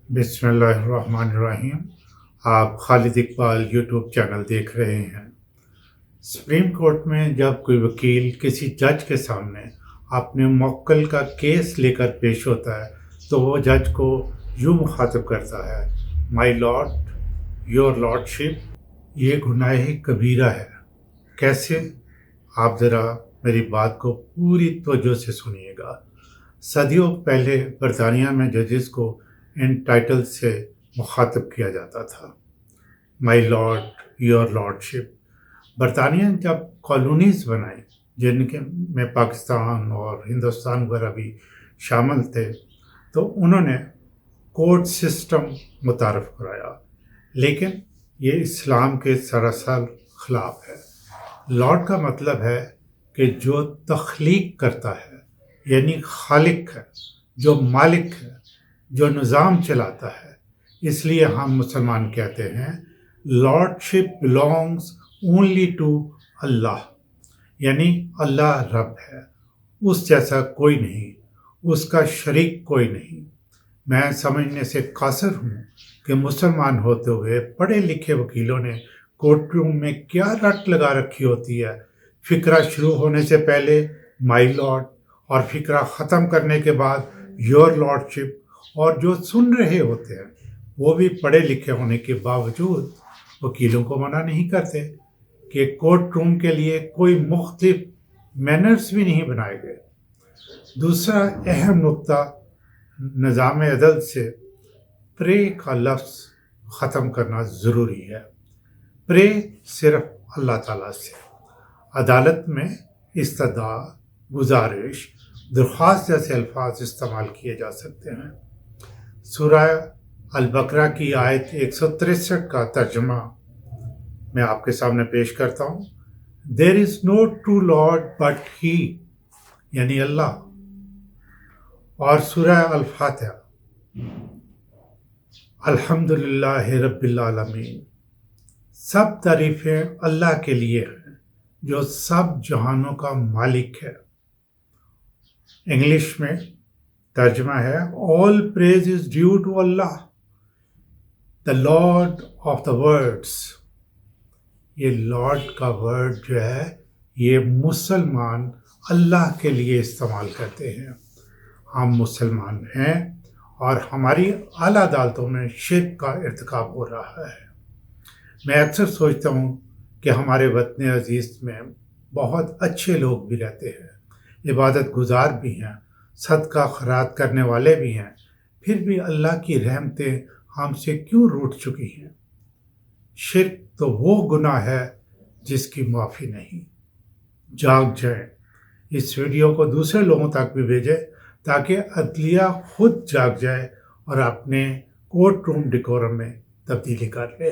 बिस्मिल्लाहिर्रहमानिर्रहीम। आप Khalid Iqbal YouTube channel देख रहे हैं। सुप्रीम कोर्ट में जब कोई वकील किसी जज के सामने अपने मुवक्किल का केस लेकर पेश होता है तो वो जज को यूँ मुखातिब करता है, माई लॉर्ड, योर लॉर्डशिप, ये गुनाह कबीरा है। कैसे? आप ज़रा मेरी बात को पूरी तवज्जो से सुनिएगा। सदियों पहले बरतानिया में जजेस को इन टाइटल से मुखातिब किया जाता था, माई लॉर्ड, योर लॉर्डशिप। बरतानिया जब कॉलोनीज़ बनाई, जिनके में पाकिस्तान और हिंदुस्तान वगैरह भी शामिल थे, तो उन्होंने कोर्ट सिस्टम मुतारफ़ कराया, लेकिन ये इस्लाम के सरासर ख़िलाफ़ है। लॉर्ड का मतलब है कि जो तख्लीक करता है, यानी खालिक है, जो मालिक है, जो निज़ाम चलाता है। इसलिए हम मुसलमान कहते हैं lordship belongs only to Allah, यानी अल्लाह रब है, उस जैसा कोई नहीं, उसका शरीक कोई नहीं। मैं समझने से कासिर हूँ कि मुसलमान होते हुए पढ़े लिखे वकीलों ने कोर्ट रूम में क्या रट लगा रखी होती है। फ़िक्रा शुरू होने से पहले माई लॉर्ड और फ़िक्रा ख़त्म करने के बाद योर लॉर्डशिप, और जो सुन रहे होते हैं वो भी पढ़े लिखे होने के बावजूद वकीलों को मना नहीं करते कि कोर्ट रूम के लिए कोई मुख्तलिफ मैनर्स भी नहीं बनाए गए। दूसरा अहम नुक्ता, निज़ाम अदल से प्रे का लफ्ज़ ख़त्म करना ज़रूरी है। प्रे सिर्फ अल्लाह ताला से। अदालत में इस्तदा, गुजारिश, दरख्वास्त जैसे अल्फाज इस्तेमाल किए जा सकते हैं। सूरह अल-बकरा की आयत 163 का तर्जुमा मैं आपके सामने पेश करता हूँ। There is no true lord but he, यानी अल्लाह। और सूरह अल-फातिहा, अल्हम्दुलिल्लाहि रब्बिल आलमीन, सब तारीफ़ें अल्लाह के लिए हैं जो सब जहानों का मालिक है। इंग्लिश में तर्जुमा है, all praise is due to Allah, the lord of the words. ये लॉर्ड का वर्ड जो है ये मुसलमान अल्लाह के लिए इस्तेमाल करते हैं। हम मुसलमान हैं और हमारी आला अदालतों में शिर्क का इर्तिकाब हो रहा है। मैं अक्सर सोचता हूँ कि हमारे वतन अजीज़ में बहुत अच्छे लोग भी रहते हैं, इबादत गुजार भी हैं, सदका खैरात करने वाले भी हैं, फिर भी अल्लाह की रहमतें हमसे क्यों रूठ चुकी हैं। शिर्क तो वो गुनाह है जिसकी माफ़ी नहीं। जाग जाएं। इस वीडियो को दूसरे लोगों तक भी भेजें ताकि अदलिया खुद जाग जाए और अपने कोर्ट रूम डिकोरम में तब्दीली कर ले।